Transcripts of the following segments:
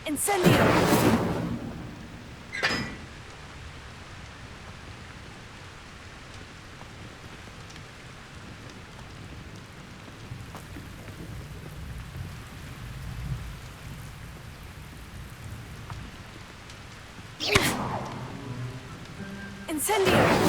Incendio! Incendio!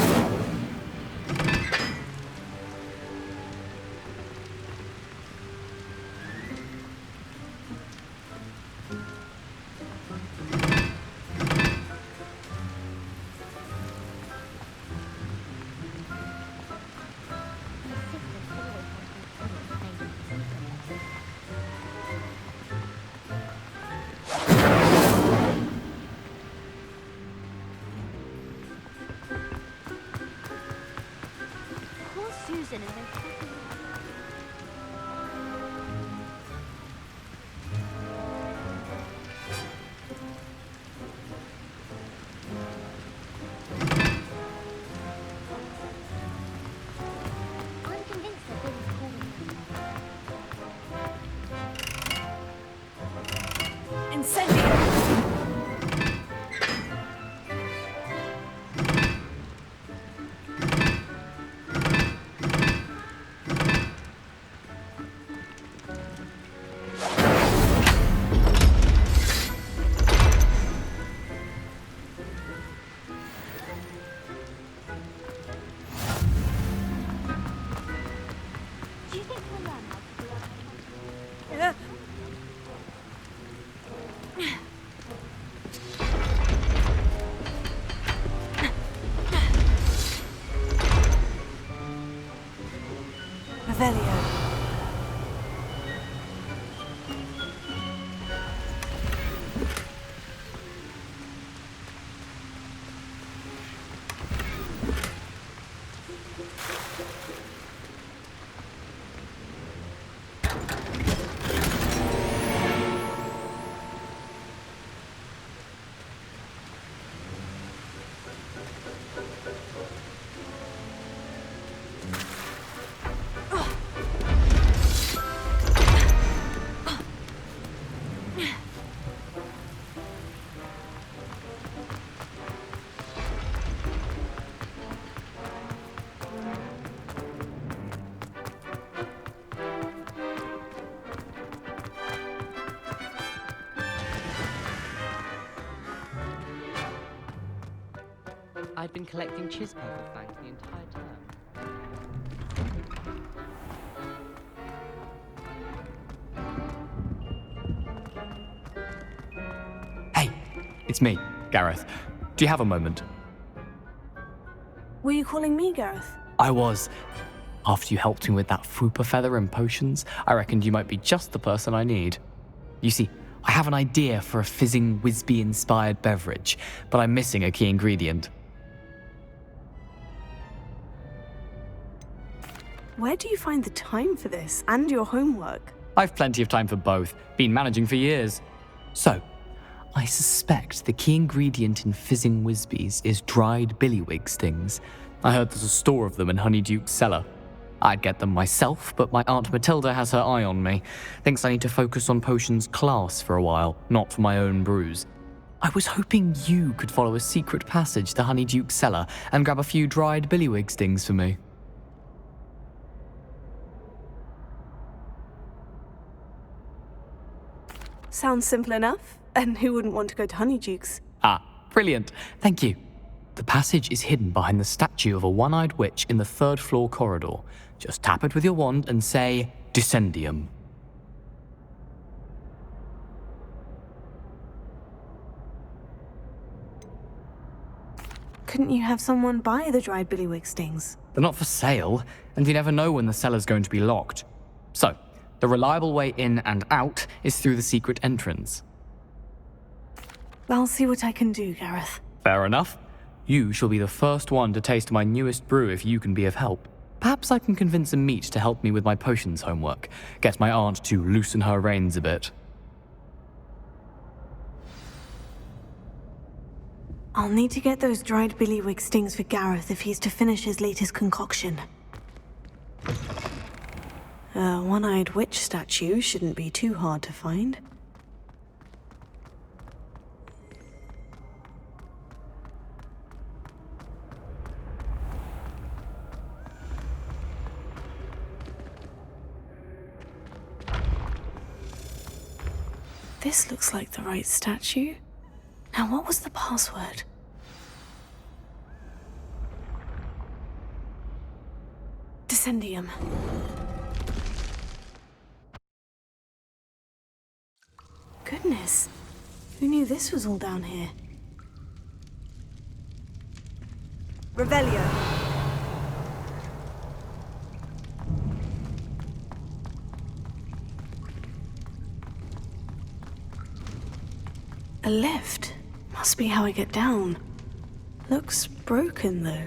Susan and then I'm convinced that Billy's calling me. Incendio! Do you think we'll learn how to do that? Revelio. I'd been collecting Chiz-Purple fangs the entire term. Hey, it's me, Gareth. Do you have a moment? Were you calling me, Gareth? I was. After you helped me with that Fupa feather and potions, I reckoned you might be just the person I need. You see, I have an idea for a fizzing Whizbee-inspired beverage, but I'm missing a key ingredient. Where do you find the time for this and your homework? I've plenty of time for both. Been managing for years. So, I suspect the key ingredient in fizzing Whizbees is dried billywig stings. I heard there's a store of them in Honeyduke's cellar. I'd get them myself, but my Aunt Matilda has her eye on me. Thinks I need to focus on potions class for a while, not for my own brews. I was hoping you could follow a secret passage to Honeyduke's cellar and grab a few dried billywig stings for me. Sounds simple enough. And who wouldn't want to go to Honeyduke's? Ah, brilliant. Thank you. The passage is hidden behind the statue of a one-eyed witch in the third-floor corridor. Just tap it with your wand and say, Descendium. Couldn't you have someone buy the dried billywig stings? They're not for sale, and you never know when the cellar's going to be locked. So, the reliable way in and out is through the secret entrance. I'll see what I can do, Gareth. Fair enough. You shall be the first one to taste my newest brew if you can be of help. Perhaps I can convince a meat to help me with my potions homework. Get my aunt to loosen her reins a bit. I'll need to get those dried billywig stings for Gareth if he's to finish his latest concoction. A one-eyed witch statue shouldn't be too hard to find. This looks like the right statue. Now, what was the password? Descendium. Goodness, who knew this was all down here? Revelio. A lift. Must be how I get down. Looks broken, though.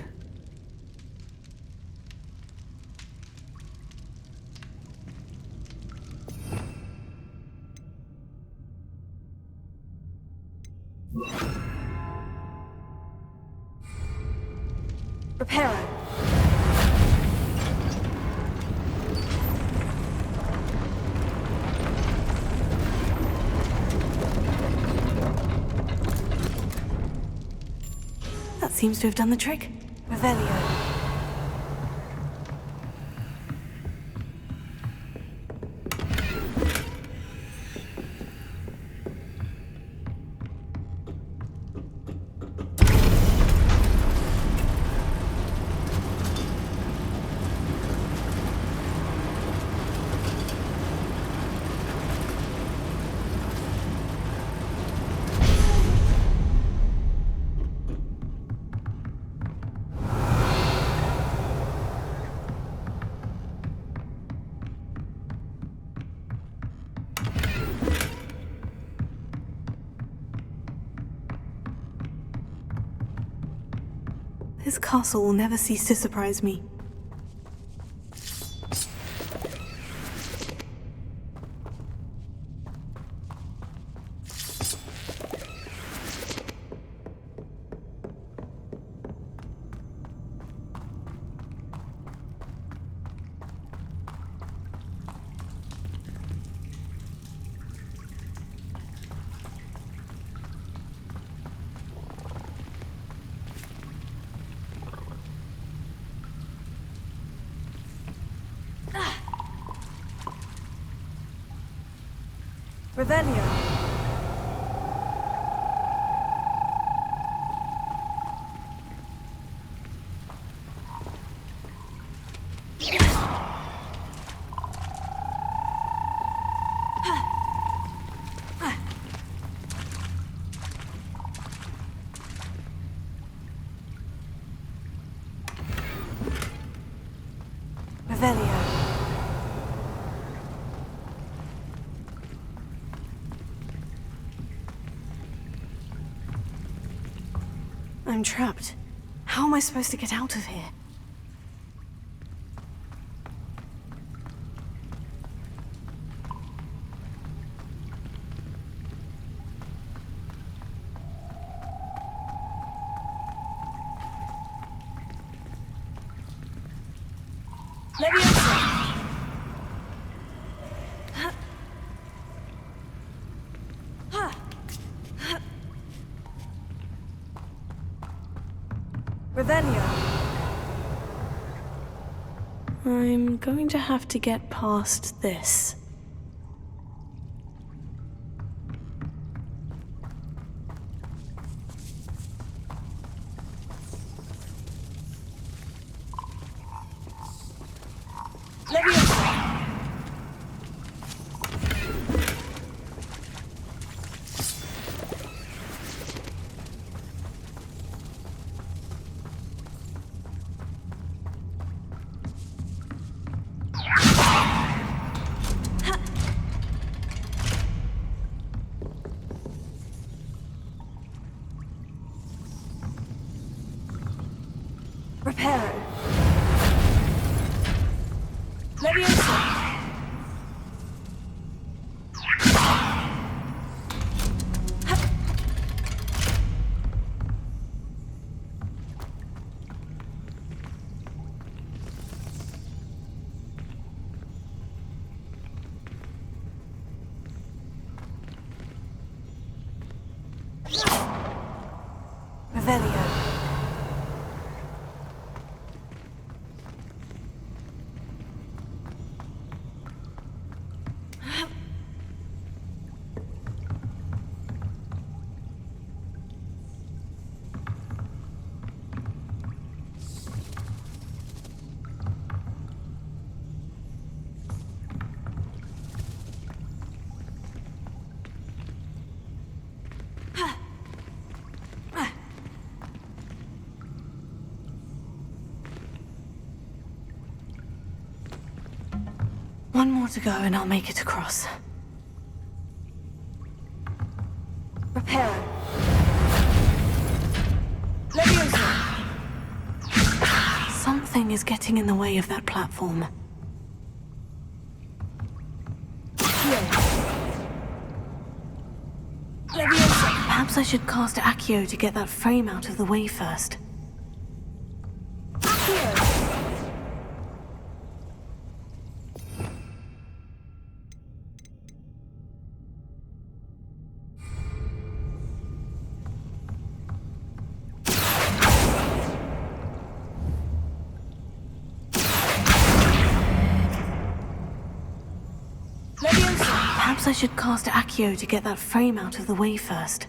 Reparo. That seems to have done the trick. Revelio. This castle will never cease to surprise me. Revelio. Revelio. I'm trapped. How am I supposed to get out of here? Leviosa. Revelio. I'm going to have to get past this. Leviosa. Reparo. Leviosa. Revelio. One more to go and I'll make it across. Reparo. Leviosa. Something is getting in the way of that platform. Leviosa. Perhaps I should cast Accio to get that frame out of the way first. Accio. Perhaps I should cast Accio to get that frame out of the way first.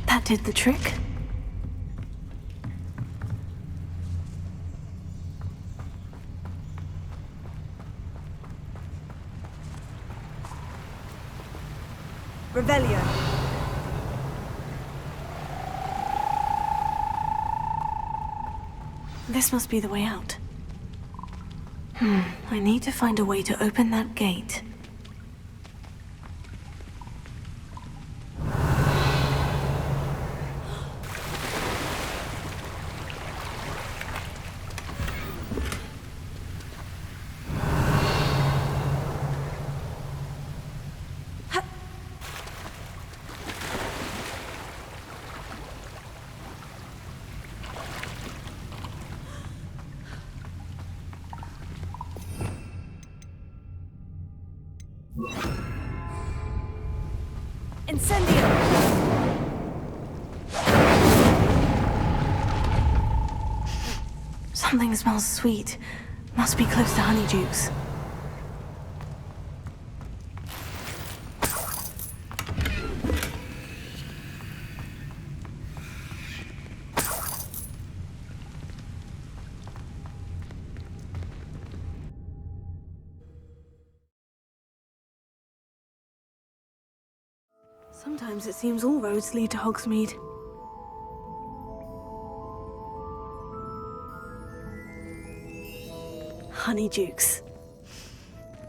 That did the trick. Revelio. This must be the way out. I need to find a way to open that gate. Incendio. Something smells sweet. Must be close to Honeydukes. Sometimes it seems all roads lead to Hogsmeade. Honeydukes.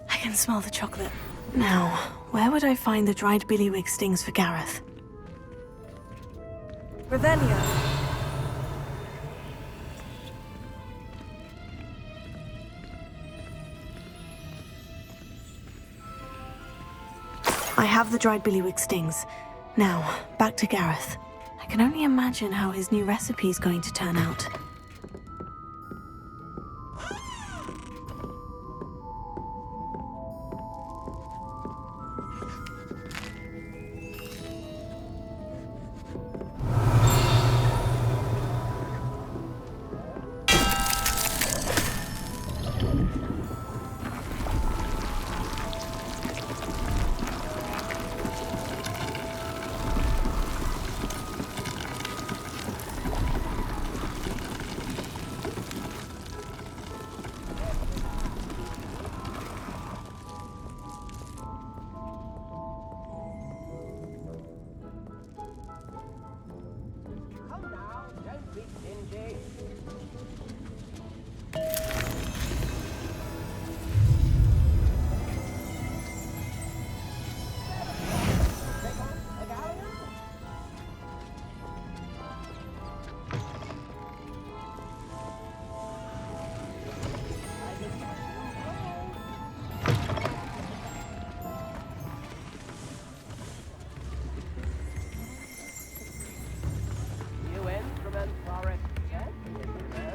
I can smell the chocolate. Now, where would I find the dried billywig stings for Gareth? Revelio. I have the dried billywig stings. Now, back to Gareth. I can only imagine how his new recipe's going to turn out.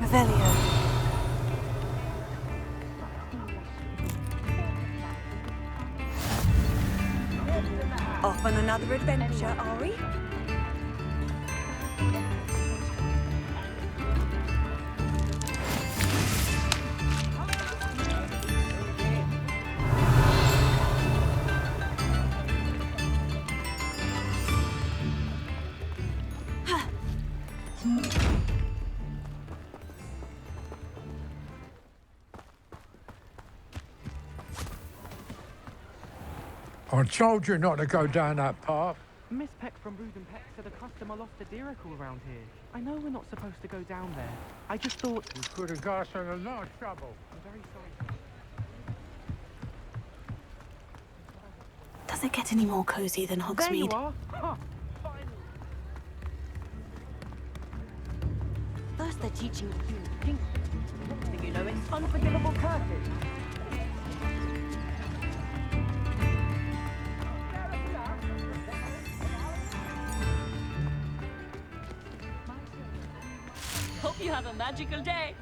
Revelio. Off on another adventure, are we? I told you not to go down that path. Miss Peck from Brood and Peck said a customer lost a deeracle around here. I know we're not supposed to go down there. I just thought... You could have got us in a lot of trouble. I'm very sorry. Does it get any more cozy than There you Hogsmeade? are! Ha! Finally! First they're teaching you pink. Next thing you know, it's unforgivable curses. Hope you have a magical day.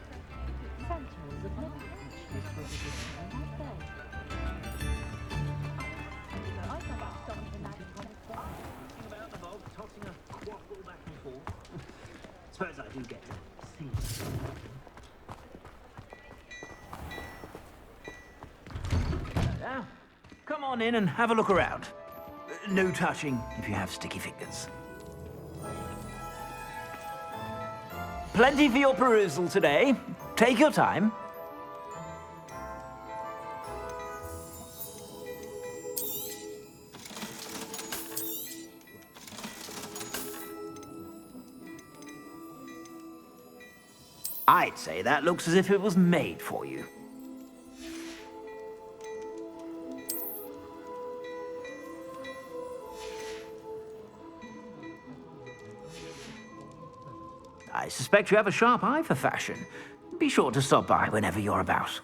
Suppose I do get to see. Now, come on in and have a look around. No touching if you have sticky fingers. Plenty for your perusal today. Take your time. I'd say that looks as if it was made for you. I suspect you have a sharp eye for fashion. Be sure to stop by whenever you're about.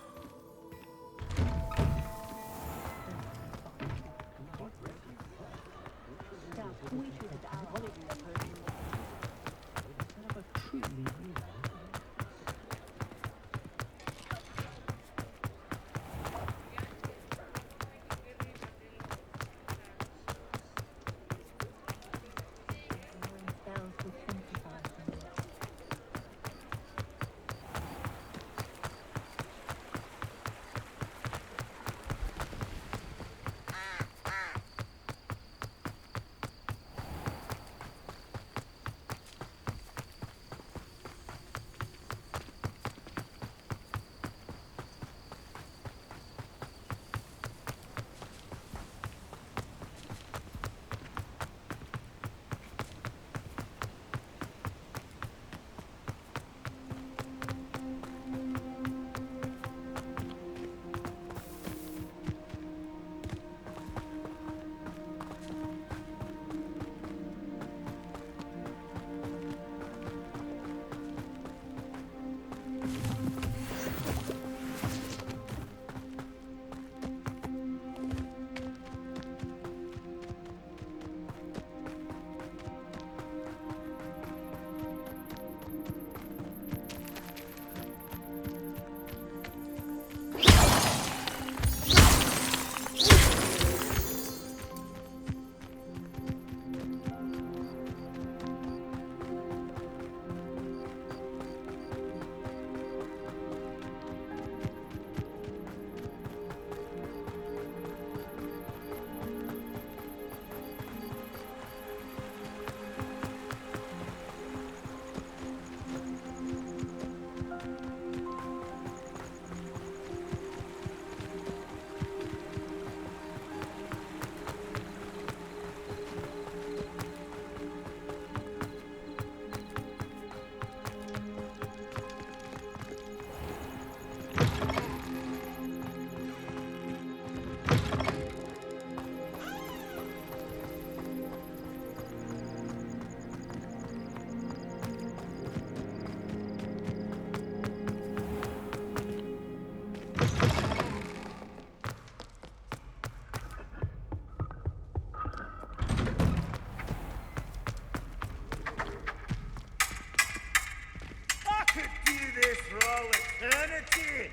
eternity.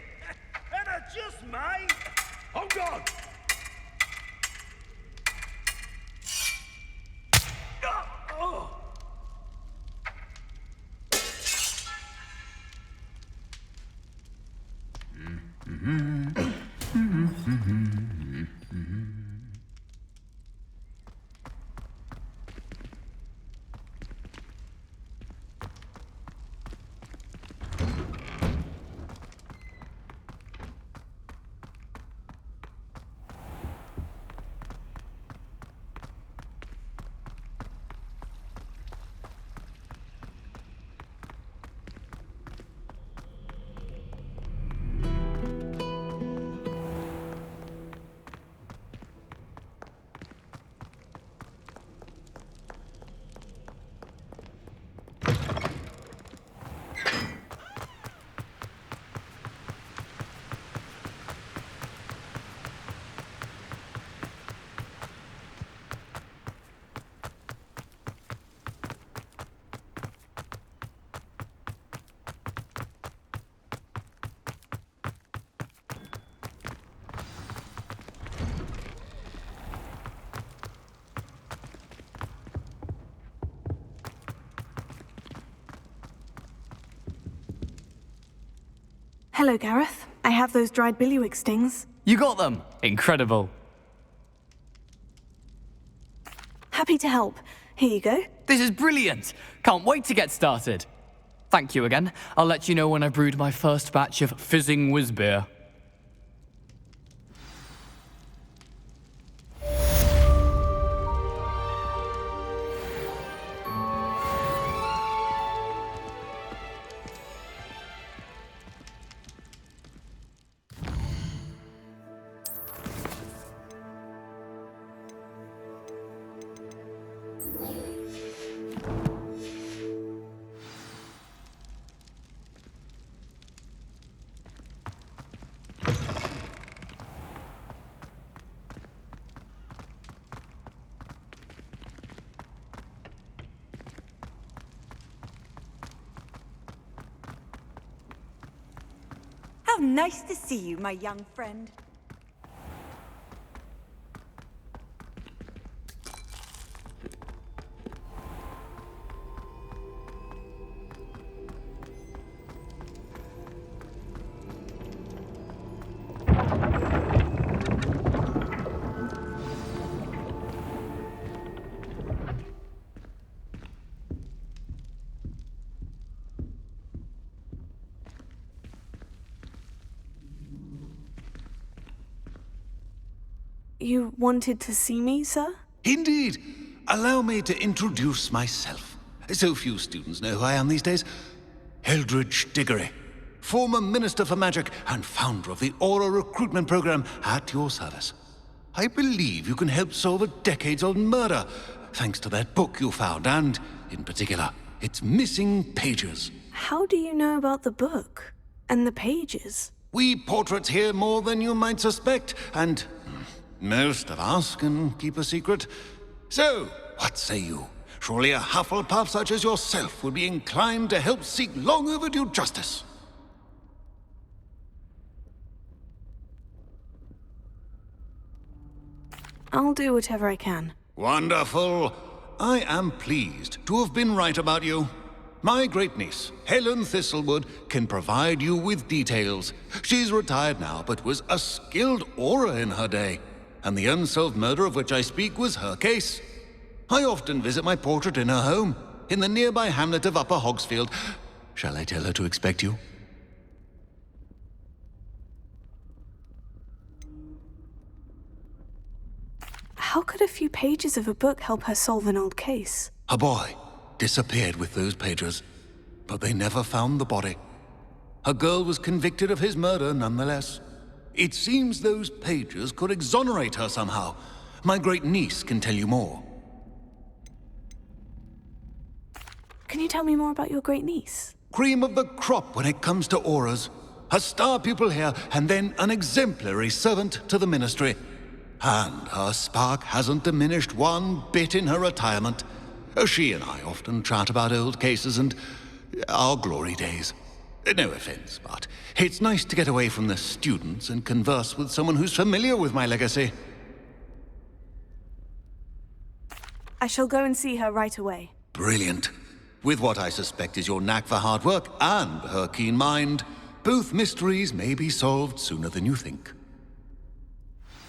And I just might. Hold on. Oh. Hello, Gareth. I have those dried billywig stings. You got them! Incredible. Happy to help. Here you go. This is brilliant! Can't wait to get started. Thank you again. I'll let you know when I've brewed my first batch of fizzing whiz beer. How nice to see you, my young friend. You wanted to see me, sir? Indeed. Allow me to introduce myself. So few students know who I am these days. Eldridge Diggory, former Minister for Magic and founder of the Aura recruitment program at your service. I believe you can help solve a decades-old murder, thanks to that book you found, and, in particular, its missing pages. How do you know about the book? And the pages? We portraits hear more than you might suspect, and most of us can keep a secret. So, what say you? Surely a Hufflepuff such as yourself would be inclined to help seek long overdue justice. I'll do whatever I can. Wonderful. I am pleased to have been right about you. My great-niece, Helen Thistlewood, can provide you with details. She's retired now, but was a skilled aura in her day. And the unsolved murder of which I speak was her case. I often visit my portrait in her home, in the nearby hamlet of Upper Hogsfield. Shall I tell her to expect you? How could a few pages of a book help her solve an old case? A boy disappeared with those pages, but they never found the body. A girl was convicted of his murder nonetheless. It seems those pages could exonerate her somehow. My great-niece can tell you more. Can you tell me more about your great-niece? Cream of the crop when it comes to auras. A star pupil here, and then an exemplary servant to the ministry. And her spark hasn't diminished one bit in her retirement. She and I often chat about old cases and our glory days. No offense, but it's nice to get away from the students and converse with someone who's familiar with my legacy. I shall go and see her right away. Brilliant. With what I suspect is your knack for hard work and her keen mind, both mysteries may be solved sooner than you think.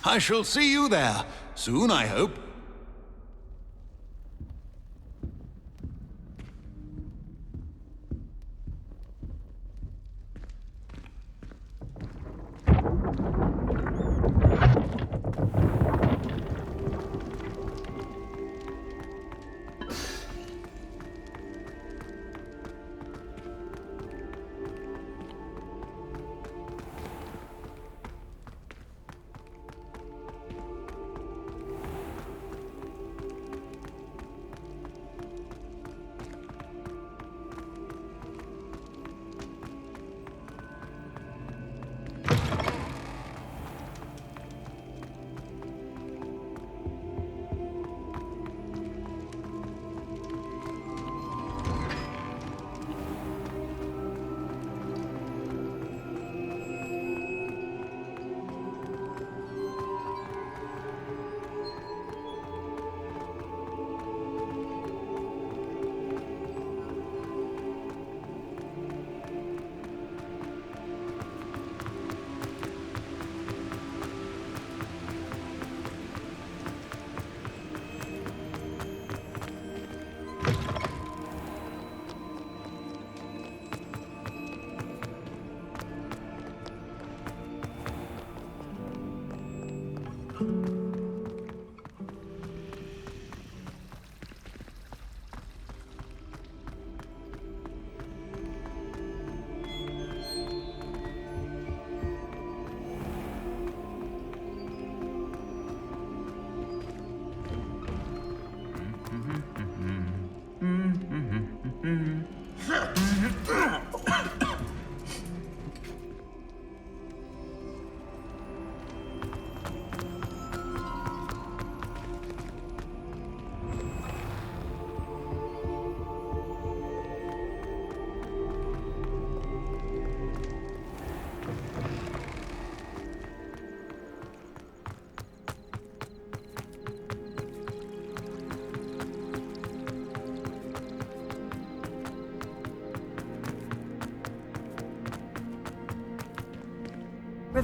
I shall see you there, soon I hope.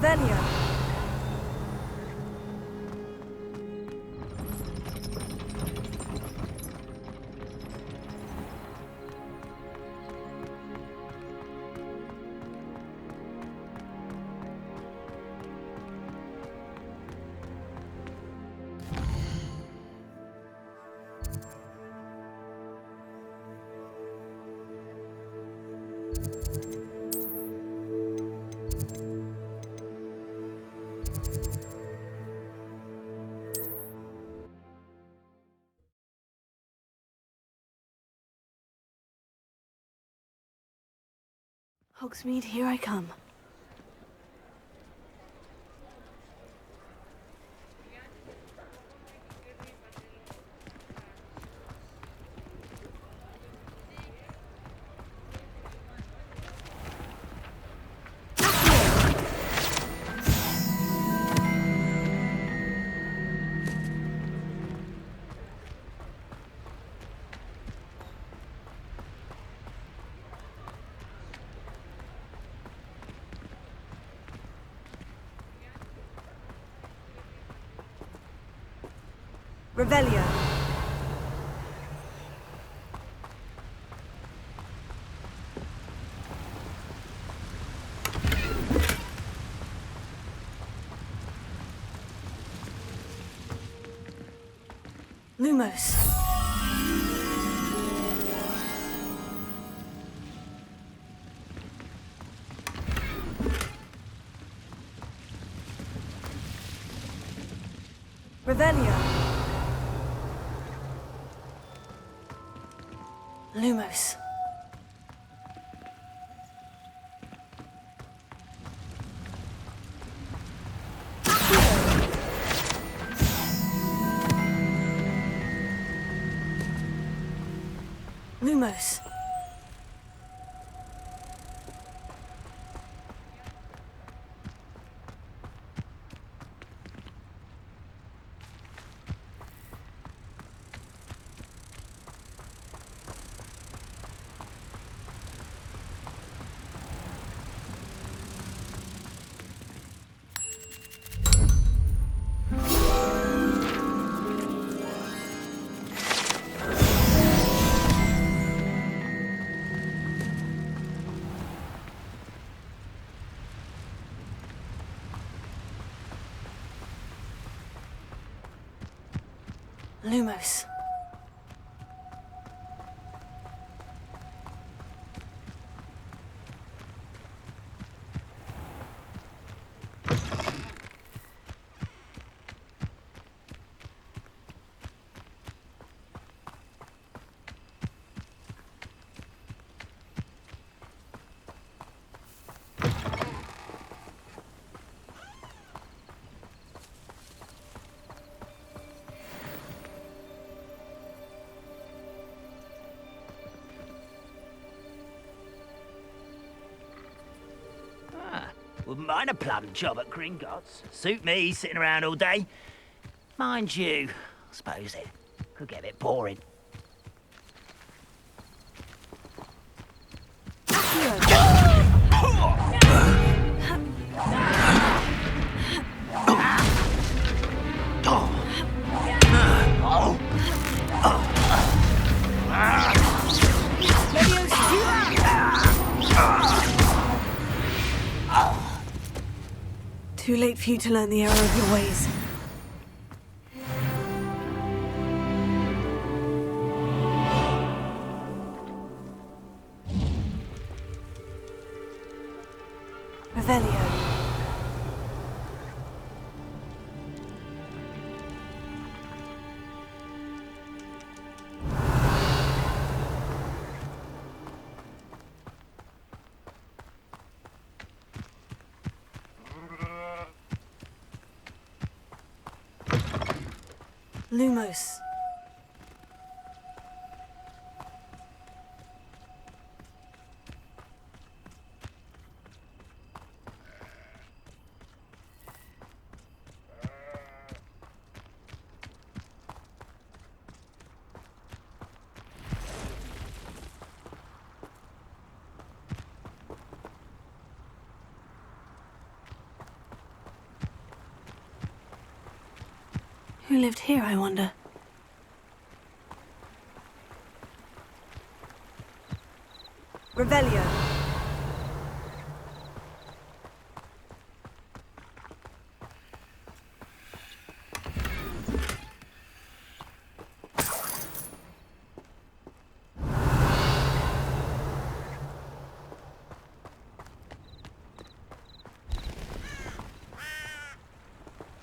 Revelio. Hogsmeade, here I come. Revelio. Lumos. Revelio. Lumos. Lumos. Lumos. Wouldn't mind a plum job at Gringotts. Suit me, sitting around all day. Mind you, I suppose it could get a bit boring. Too late for you to learn the error of your ways. Revelio. Lumos. Who lived here, I wonder? Revelio.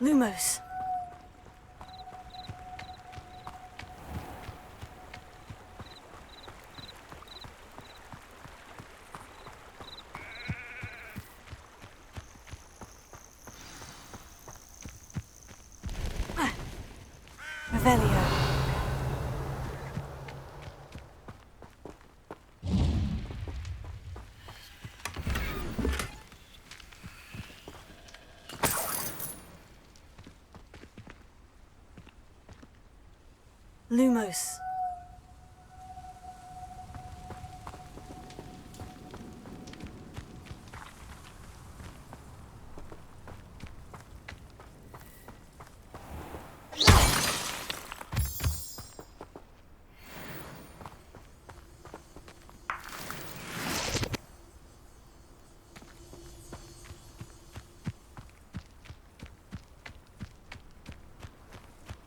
Lumos. Revelio. Lumos.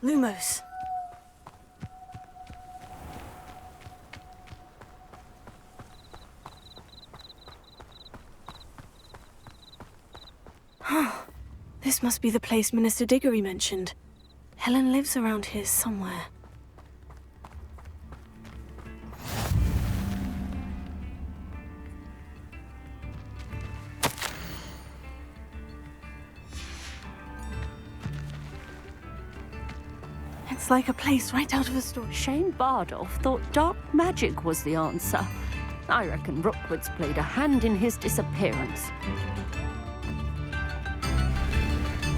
Lumos. This must be the place Minister Diggory mentioned. Helen lives around here somewhere. It's like a place right out of a story. Shane Bardolph thought dark magic was the answer. I reckon Rookwood's played a hand in his disappearance.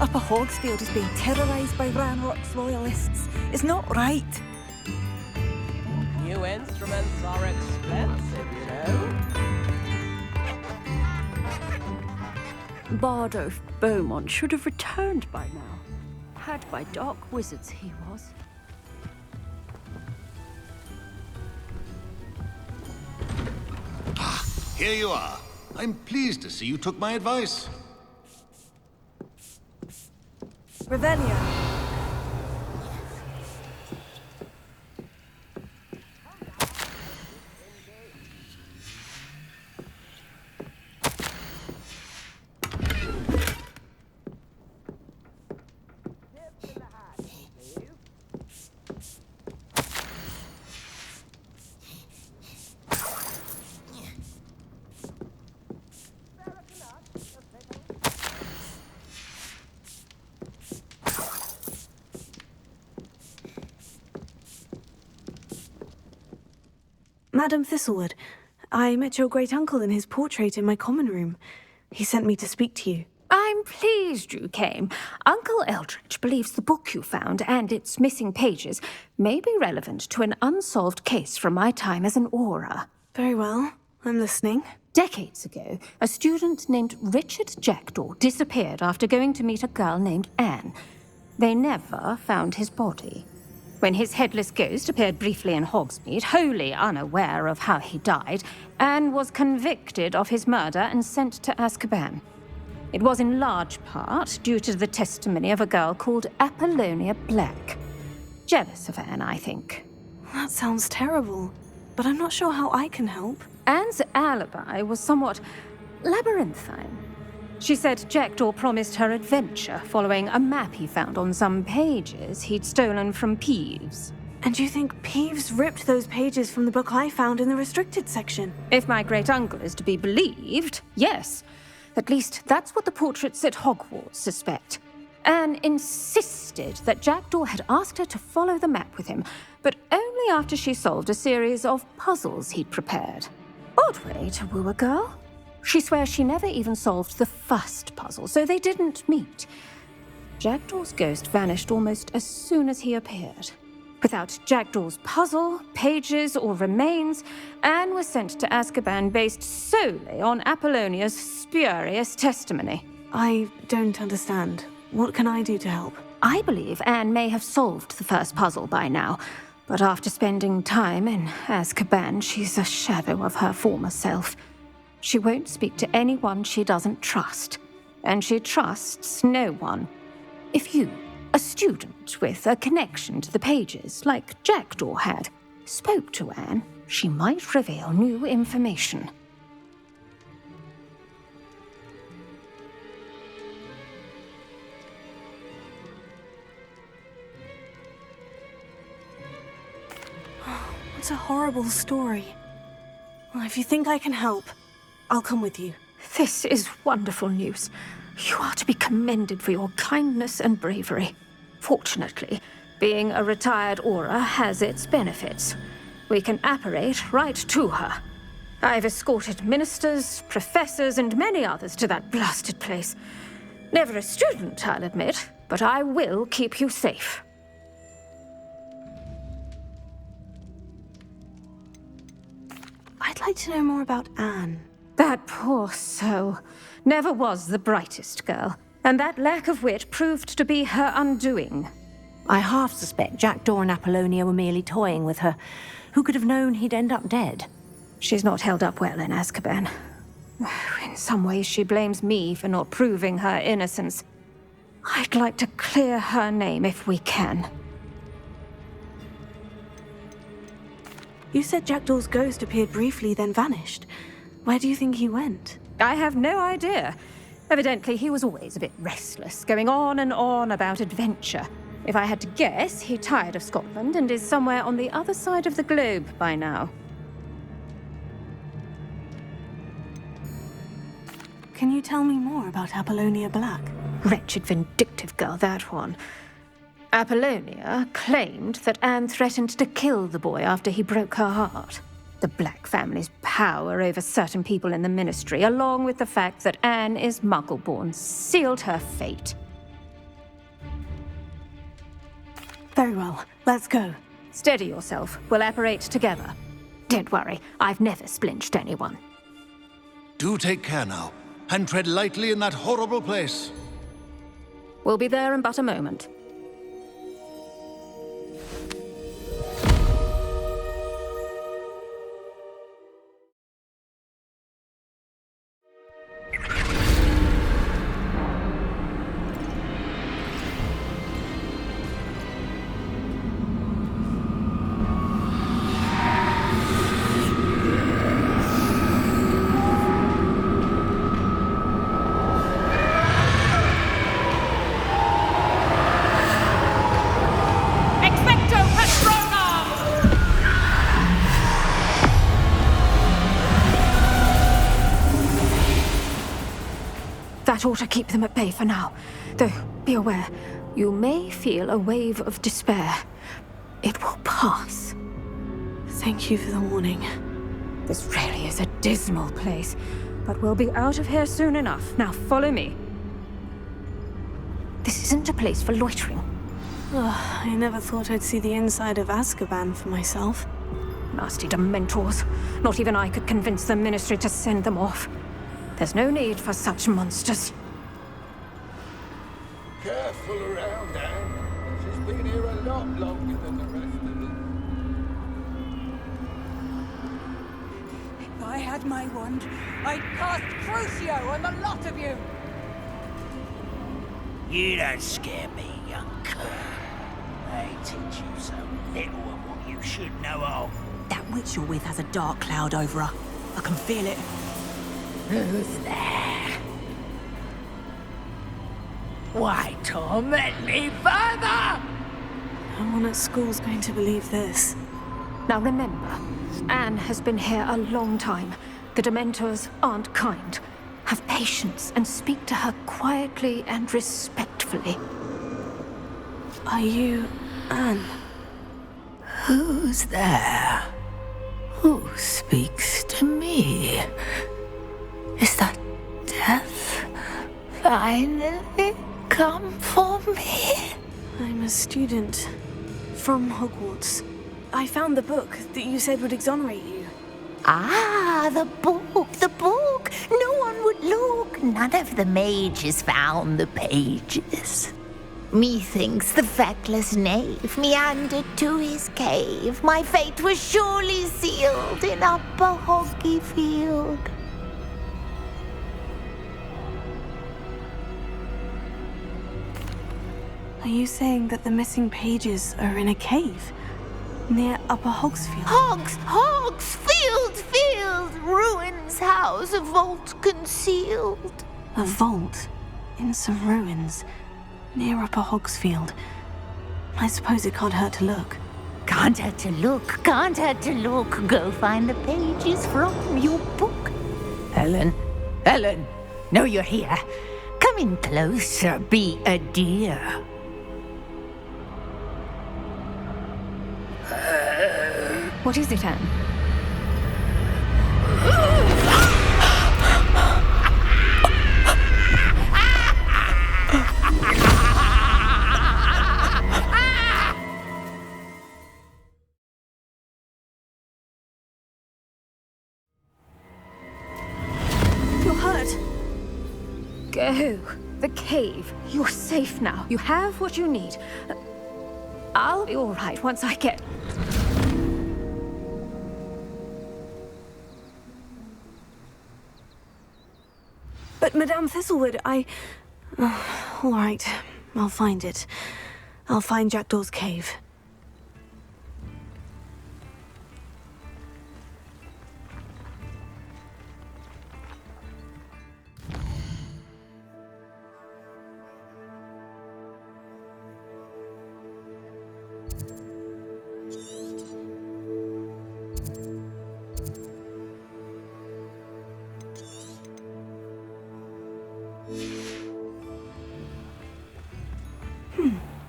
Upper Hogsfield is being terrorised by Ranrock's loyalists. It's not right. New instruments are expensive, you know. Bardolph Beaumont should have returned by now. Had by dark wizards he was. Here you are. I'm pleased to see you took my advice. Revelio. Madam Thistlewood, I met your great-uncle in his portrait in my common room. He sent me to speak to you. I'm pleased you came. Uncle Eldridge believes the book you found and its missing pages may be relevant to an unsolved case from my time as an aura. Very well. I'm listening. Decades ago, a student named Richard Jackdaw disappeared after going to meet a girl named Anne. They never found his body. When his headless ghost appeared briefly in Hogsmeade, wholly unaware of how he died, Anne was convicted of his murder and sent to Azkaban. It was in large part due to the testimony of a girl called Apollonia Black. Jealous of Anne, I think. That sounds terrible, but I'm not sure how I can help. Anne's alibi was somewhat labyrinthine. She said Jackdaw promised her adventure following a map he found on some pages he'd stolen from Peeves. And you think Peeves ripped those pages from the book I found in the restricted section? If my great-uncle is to be believed, yes. At least that's what the portraits at Hogwarts suspect. Anne insisted that Jackdaw had asked her to follow the map with him, but only after she solved a series of puzzles he'd prepared. Odd way to woo a girl. She swears she never even solved the first puzzle, so they didn't meet. Jackdaw's ghost vanished almost as soon as he appeared. Without Jackdaw's puzzle, pages, or remains, Anne was sent to Azkaban based solely on Apollonia's spurious testimony. I don't understand. What can I do to help? I believe Anne may have solved the first puzzle by now, but after spending time in Azkaban, she's a shadow of her former self. She won't speak to anyone she doesn't trust, and she trusts no one. If you, a student with a connection to the pages, like Jackdaw had, spoke to Anne, she might reveal new information. It's a horrible story. Well, if you think I can help, I'll come with you. This is wonderful news. You are to be commended for your kindness and bravery. Fortunately, being a retired Aura has its benefits. We can apparate right to her. I've escorted ministers, professors, and many others to that blasted place. Never a student, I'll admit, but I will keep you safe. I'd like to know more about Anne. That poor soul never was the brightest girl, and that lack of wit proved to be her undoing. I half suspect Jackdaw and Apollonia were merely toying with her. Who could have known he'd end up dead? She's not held up well in Azkaban. In some ways, she blames me for not proving her innocence. I'd like to clear her name if we can. You said Jackdaw's ghost appeared briefly, then vanished. Where do you think he went? I have no idea. Evidently, he was always a bit restless, going on and on about adventure. If I had to guess, he tired of Scotland and is somewhere on the other side of the globe by now. Can you tell me more about Apollonia Black? Wretched, vindictive girl, that one. Apollonia claimed that Anne threatened to kill the boy after he broke her heart. The Black family's power over certain people in the Ministry, along with the fact that Anne is Muggle-born, sealed her fate. Very well, let's go. Steady yourself. We'll apparate together. Don't worry, I've never splinched anyone. Do take care now, and tread lightly in that horrible place. We'll be there in but a moment. That ought to keep them at bay for now. Though, be aware, you may feel a wave of despair. It will pass. Thank you for the warning. This really is a dismal place, but we'll be out of here soon enough. Now follow me. This isn't a place for loitering. I never thought I'd see the inside of Azkaban for myself. Nasty Dementors. Not even I could convince the Ministry to send them off. There's no need for such monsters. Careful around, Anne. She's been here a lot longer than the rest of us. If I had my wand, I'd cast Crucio on the lot of you! You don't scare me, young cur. They teach you so little of what you should know of. That witch you're with has a dark cloud over her. I can feel it. Who's there? Why torment me further? No one at school's going to believe this. Now remember, Anne has been here a long time. The Dementors aren't kind. Have patience and speak to her quietly and respectfully. Are you Anne? Who's there? Who speaks to me? Is that death finally come for me? I'm a student from Hogwarts. I found the book that you said would exonerate you. Ah, the book, the book. No one would look. None of the mages found the pages. Methinks the feckless knave meandered to his cave. My fate was surely sealed in Upper Hoggyfield. Are you saying that the missing pages are in a cave near Upper Hogsfield? Field! Ruins house, a vault concealed. A vault in some ruins near Upper Hogsfield. I suppose it can't hurt to look. Can't hurt to look. Go find the pages from your book. Helen, know you're here. Come in closer, be a dear. What is it, Anne? You're hurt. Go. The cave. You're safe now. You have what you need. I'll be all right once I get... But Madame Thistlewood, all right, I'll find it. I'll find Jackdaw's cave.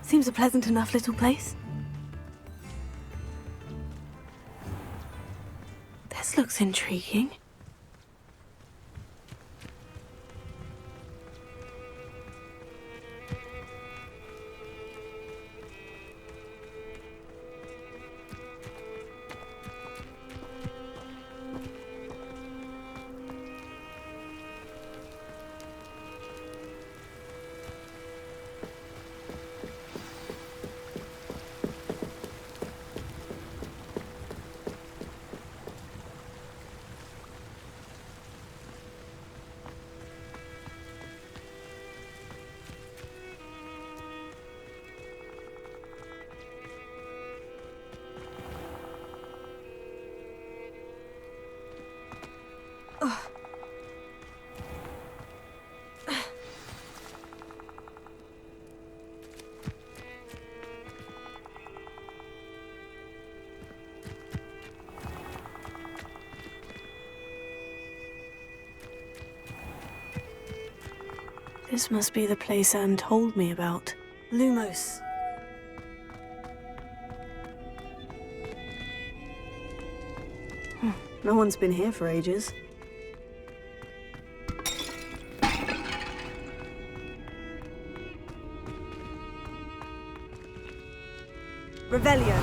Seems a pleasant enough little place. This looks intriguing. This must be the place Anne told me about. Lumos. No one's been here for ages. Revelio.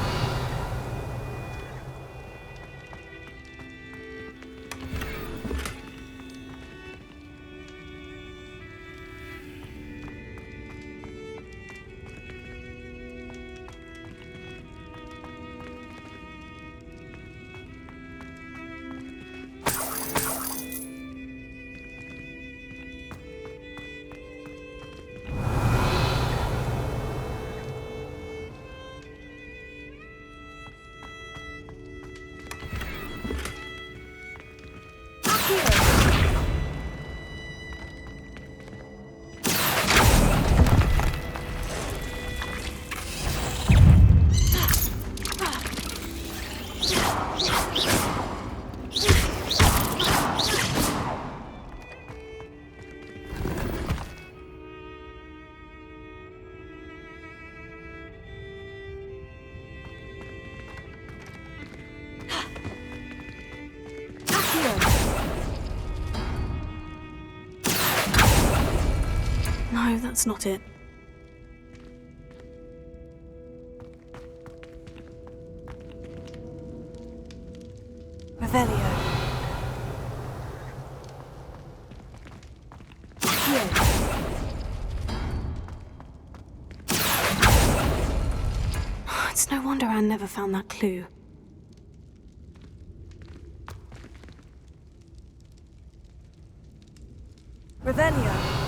No, that's not it. Revelio. Here. It's no wonder Anne never found that clue. Revelio.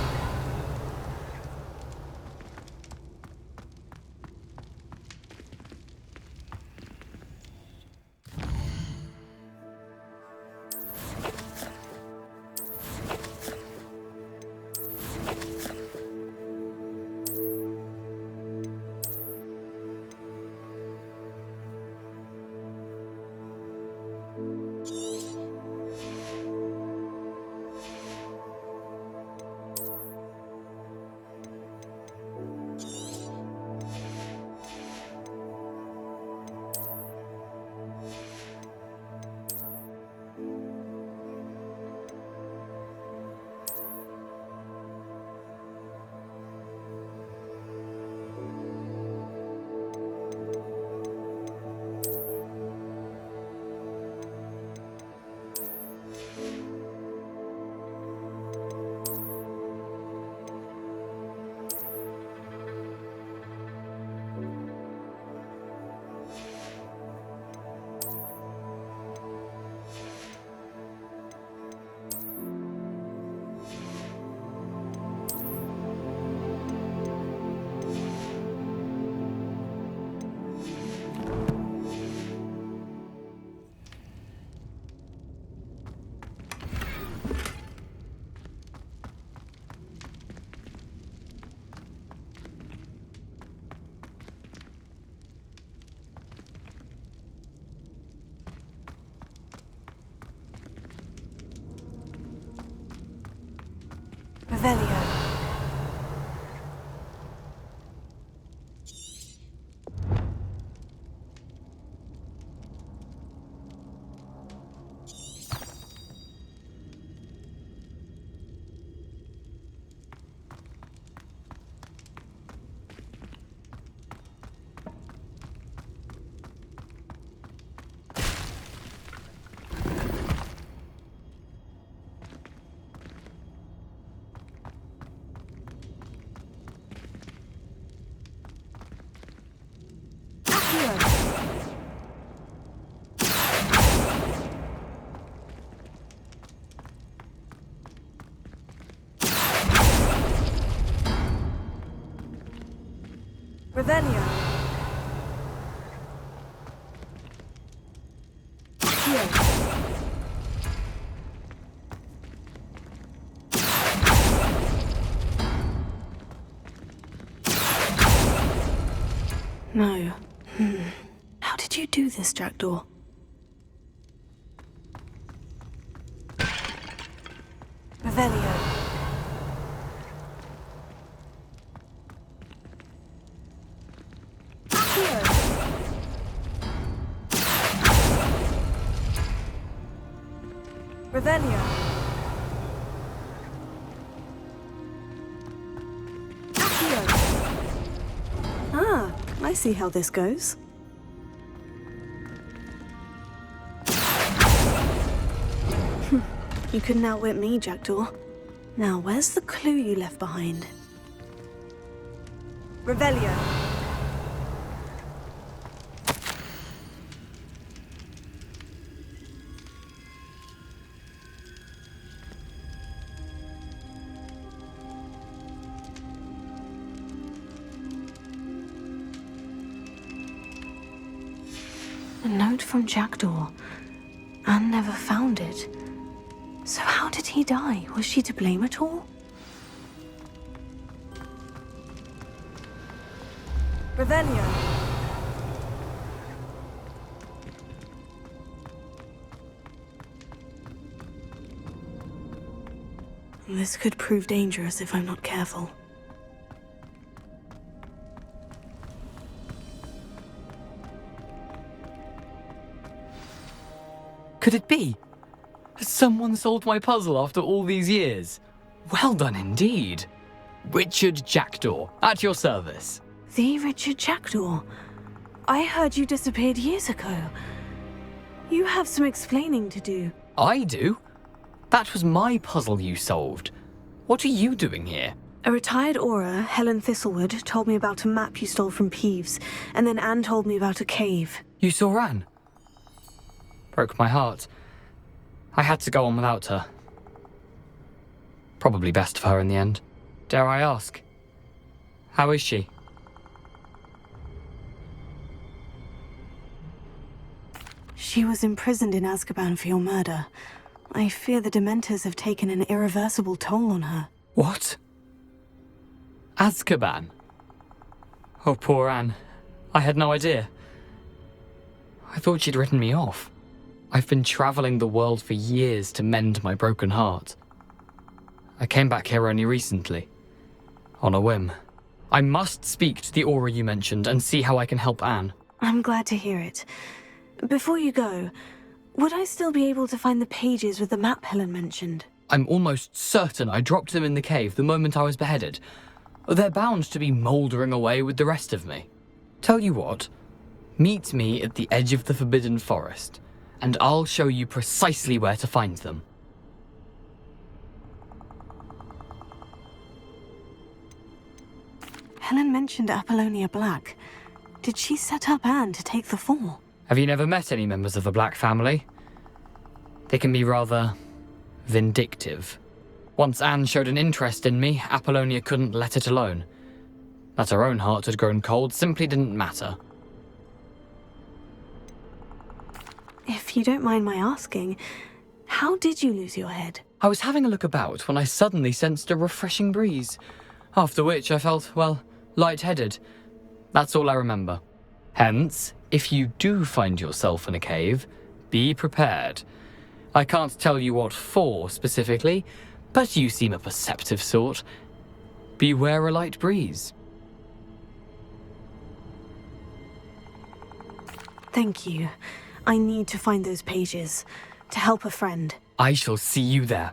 Revelio. Revelio. No. How did you do this, Jackdaw? Revelio. Revelio. Ah, I see how this goes. You couldn't outwit me, Jackdaw. Now, where's the clue you left behind? Revelio. A note from Jackdaw. Anne never found it. So how did he die? Was she to blame at all? Revelio. This could prove dangerous if I'm not careful. Could it be? Has someone solved my puzzle after all these years? Well done indeed. Richard Jackdaw, at your service. The Richard Jackdaw? I heard you disappeared years ago. You have some explaining to do. I do? That was my puzzle you solved. What are you doing here? A retired aura, Helen Thistlewood, told me about a map you stole from Peeves, and then Anne told me about a cave. You saw Anne? Broke my heart. I had to go on without her. Probably best for her in the end. Dare I ask? How is she? She was imprisoned in Azkaban for your murder. I fear the Dementors have taken an irreversible toll on her. What? Azkaban? Oh, poor Anne. I had no idea. I thought she'd written me off. I've been traveling the world for years to mend my broken heart. I came back here only recently. On a whim. I must speak to the aura you mentioned and see how I can help Anne. I'm glad to hear it. Before you go, would I still be able to find the pages with the map Helen mentioned? I'm almost certain I dropped them in the cave the moment I was beheaded. They're bound to be mouldering away with the rest of me. Tell you what, meet me at the edge of the Forbidden Forest, and I'll show you precisely where to find them. Helen mentioned Apollonia Black. Did she set up Anne to take the fall? Have you never met any members of the Black family? They can be rather vindictive. Once Anne showed an interest in me, Apollonia couldn't let it alone. That her own heart had grown cold simply didn't matter. If you don't mind my asking, how did you lose your head? I was having a look about when I suddenly sensed a refreshing breeze, after which I felt, well, lightheaded. That's all I remember. Hence, if you do find yourself in a cave, be prepared. I can't tell you what for specifically, but you seem a perceptive sort. Beware a light breeze. Thank you. I need to find those pages to help a friend. I shall see you there.